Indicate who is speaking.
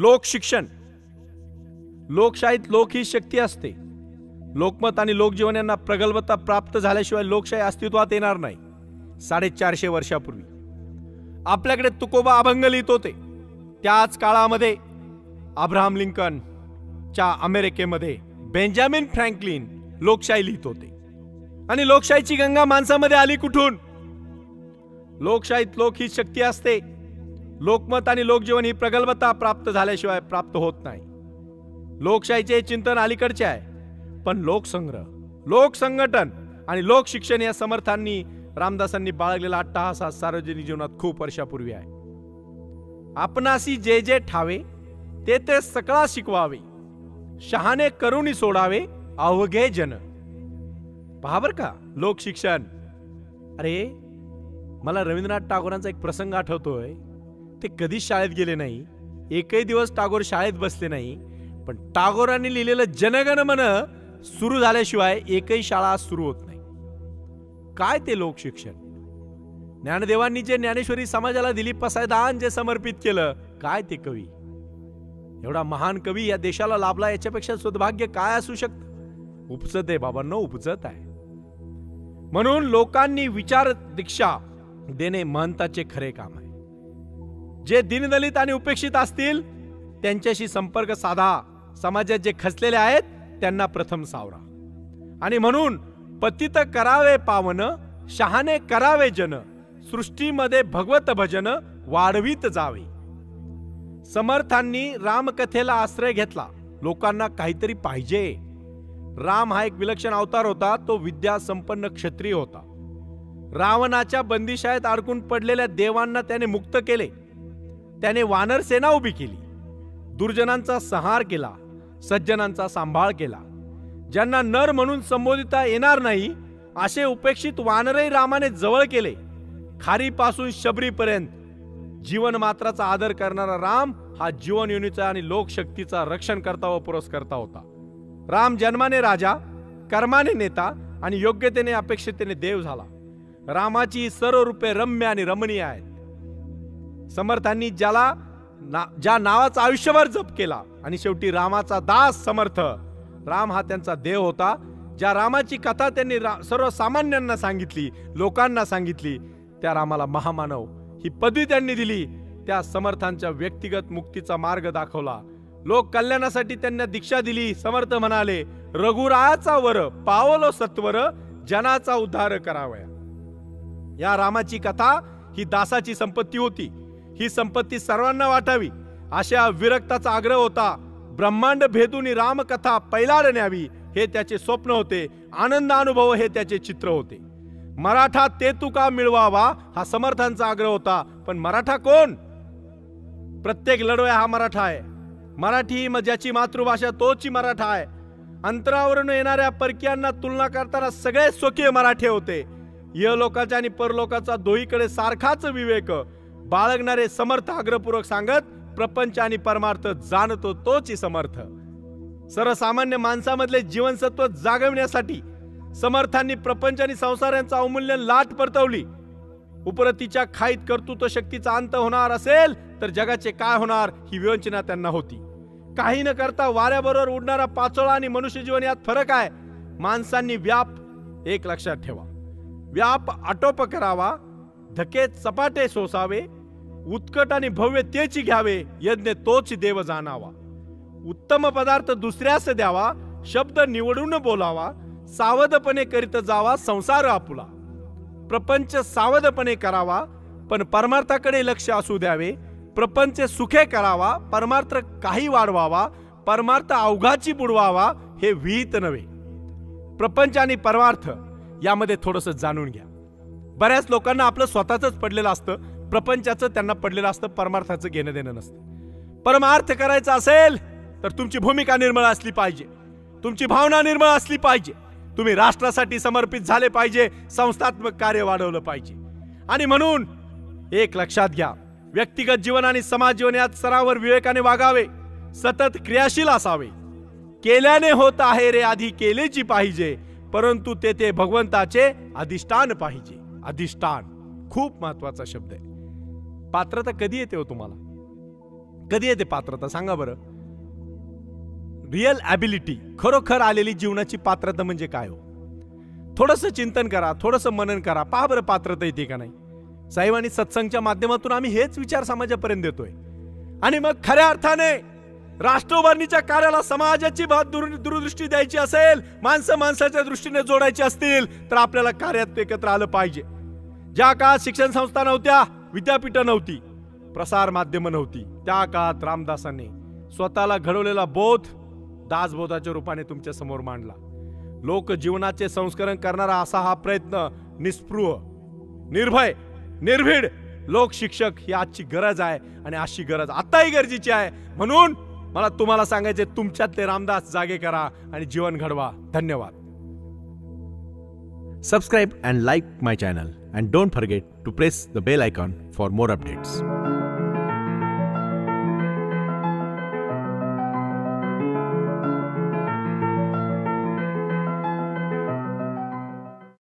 Speaker 1: लोक शिक्षण. लोकशाहीत लोक ही शक्ती असते. लोकमत आणि लोकजीवन यांना प्रगल्भता प्राप्त झाल्याशिवाय लोकशाही अस्तित्वात येणार नाही. 450 वर्षापूर्वी आपल्याकडे तुकोबा अभंग लिहित होते. त्याच काळामध्ये अब्राहम लिंकन च्या अमेरिकेमध्ये बेंजामिन फ्रँकलिन लोकशाही लिहित होते. आणि लोकशाहीची गंगा माणसामध्ये आली कुठून? लोकशाहीत लोक ही शक्ती असते. लोकमत आणि लोकजीवन ही प्रगल्भता प्राप्त झाल्याशिवाय प्राप्त होत नाही. लोकशाहीचे चिंतन अलीकडचे आहे, पण लोकसंग्रह, लोकसंघटन आणि लोकशिक्षण या समर्थांनी रामदासांनी बाळगलेला अट्टहास हा सार्वजनिक जीवनात खूप वर्षापूर्वी आहे. आपणासी जे जे ठावे ते ते सकळा शिकवावे, शहाणे करुणी सोडावे अवघे जन. पहा बर का, लोकशिक्षण. अरे मला रवींद्रनाथ टागोरांचा एक प्रसंग आठवतोय. ते कधीच शाळेत गेले नाही, एकही दिवस टागोर शाळेत बसले नाही, पण टागोरांनी लिहिलेलं जनगण मन सुरू झाल्याशिवाय एकही शाळा सुरू होत नाही. काय ते लोकशिक्षण? ज्ञानदेवांनी जे ज्ञानेश्वरी समाजाला दिली, पसायदान जे समर्पित केलं, काय ते कवी? एवढा महान कवी या देशाला लाभला, याच्यापेक्षा सौभाग्य काय असू शकतं? उपजत आहे बाबांनो, उपजत आहे. म्हणून लोकांनी विचार दीक्षा देणे महंताचे खरे काम आहे. जे दीनदलित आणि उपेक्षित असतील त्यांच्याशी संपर्क साधा. समाजात जे खचलेले आहेत त्यांना प्रथम सावरा. आणि म्हणून पतित करावे पावन, शहाणे करावे जन, सृष्टीमध्ये भगवत भजन वाढवीत जावे. समर्थांनी रामकथेला आश्रय घेतला. लोकांना काहीतरी पाहिजे. राम हा एक विलक्षण अवतार होता. तो विद्या संपन्न क्षत्रिय होता. रावणाच्या बंदिशाळेत अडकून पडलेल्या देवांना त्याने मुक्त केले. त्याने वानर सेना उभी केली. दुर्जनांचा संहार केला, सज्जनांचा सांभाळ केला. ज्यांना नर म्हणून संबोधिता येणार नाही असे उपेक्षित वानरही रामाने जवळ केले. खारीपासून शबरीपर्यंत जीवन मात्राचा आदर करणारा राम हा जीवन योनीचा आणि लोकशक्तीचा रक्षण करता व पुरस्कर्ता होता. राम जन्माने राजा, कर्माने नेता आणि योग्यतेने अपेक्षितेने देव झाला. रामाची सर्व रूपे रम्य आणि रमणीय आहेत. समर्थांनी ज्या नावाचा आयुष्यभर जप केला आणि शेवटी रामाचा दास समर्थ. राम हा त्यांचा देव होता. ज्या रामाची कथा त्यांनी सर्वसामान्यांना सांगितली, लोकांना सांगितली, त्या रामाला महामानव ही पदवी त्यांनी दिली. त्या समर्थांच्या व्यक्तिगत मुक्तीचा मार्ग दाखवला. लोक कल्याणासाठी त्यांना दीक्षा दिली. समर्थ म्हणाले, रघुरायाचा वर पावलो सत्वर, जनाचा उद्धार करावया. या रामाची कथा ही दासाची संपत्ती होती. ही संपत्ती सर्वांना वाटावी अशा विरक्ताचा आग्रह होता. ब्रह्मांड भेदून रामकथा पैलाड न्यावी हे त्याचे स्वप्न होते. आनंद अनुभव हे त्याचे चित्र होते. मराठा ते तुका मिळवावा हा समर्थांचा आग्रह होता. पण मराठा कोण? प्रत्येक लढवया हा मराठा आहे. मराठी ही ज्याची मातृभाषा तोची मराठा आहे. अंतरावरून येणाऱ्या परकीयांना तुलना करताना सगळे स्वकीय मराठे होते. इहलोकाचा आणि परलोकाचा दोहीकडे सारखाच विवेक बाळगणारे समर्थ आग्रहपूर्वक सांगत, प्रपंच आणि परमार्थ जाणतो तोची समर्थ. सर्वसामान्य माणसामधले जीवनसत्व जागविण्यासाठी समर्थांनी प्रपंच आणि संसार यांचा अवमूल्य लाट परतवली. उपरतीच्या खाईत कर्तृत्व शक्तीचा अंत होणार असेल तर जगाचे काय होणार ही विवंचना त्यांना होती. काही न करता वाऱ्याबरोबर उडणारा पाचोळा आणि मनुष्य जीवन यात फरक आहे. माणसांनी व्याप एक लक्षात ठेवा, व्याप आटोप करावा, धके चपाटे सोसावे, उत्कट आणि भव्य तेची घ्यावे, यज्ञ तोच देव जाणावा. उत्तम पदार्थ दुसऱ्यास द्यावा, शब्द निवडून बोलावा, सावधपणे करीत जावा संसार आपुला. प्रपंच सावधपणे करावा पण परमार्थाकडे लक्ष असू द्यावे. प्रपंच सुखे करावा, परमार्थ काही वाढवावा, परमार्थ अवघाची बुडवावा हे विहित नव्हे. प्रपंच आणि परमार्थ यामध्ये थोडंसं जाणून घ्या. बऱ्याच लोकांना आपलं स्वतःच पडलेलं असतं, प्रपंचाचं त्यांना पडलेलं असतं, परमार्थाचं घेणं देणं नसतं. परमार्थ करायचा असेल तर तुमची भूमिका निर्मळ असली पाहिजे, तुमची भावना निर्मळ असली पाहिजे, तुम्ही राष्ट्रासाठी समर्पित झाले पाहिजे, संस्थात्मक कार्य वाढवलं पाहिजे. आणि म्हणून एक लक्षात घ्या, व्यक्तिगत जीवन आणि समाज जीवन यात स्तरावर विवेकाने वागावे, सतत क्रियाशील असावे. केल्याने होत आहे रे आधी केलेची पाहिजे, परंतु तेथे भगवंताचे अधिष्ठान पाहिजे. अधिष्ठान खूप महत्वाचा शब्द आहे. पात्रता कधी येते हो तुम्हाला? कधी येते पात्रता सांगा बरं. रिअल ॲबिलिटी, खरोखर आलेली जीवनाची पात्रता म्हणजे काय हो? थोडंसं चिंतन करा, थोडंसं मनन करा, पहा बरं पात्रता येते का नाही. साहेब आणि सत्संगच्या माध्यमातून आम्ही हेच विचार समाजापर्यंत देतोय. आणि मग खऱ्या अर्थाने राष्ट्र उभारणीच्या कार्याला समाजाची दूरदृष्टी द्यायची असेल, माणसं माणसाच्या दृष्टीने जोडायची असतील, तर आपल्याला कार्यात एकत्र आलं पाहिजे. ज्या काळात शिक्षण संस्था नव्हत्या, विद्यापीठं नव्हती, प्रसार माध्यमं नव्हती, त्या काळात रामदासांनी स्वतःला घडवलेला बोध दासबोधाच्या रूपाने तुमच्या समोर मांडला. लोक जीवनाचे संस्करण करणारा असा हा प्रयत्न निस्पृह, निर्भय, निर्भीड लोक शिक्षक ही आजची गरज आहे. आणि अशी गरज आताही गरजेची आहे. म्हणून मला तुम्हाला सांगायचे, तुमच्यातले रामदास जागे करा आणि जीवन घडवा. धन्यवाद. Subscribe and like my channel and don't forget to press the bell icon for more updates.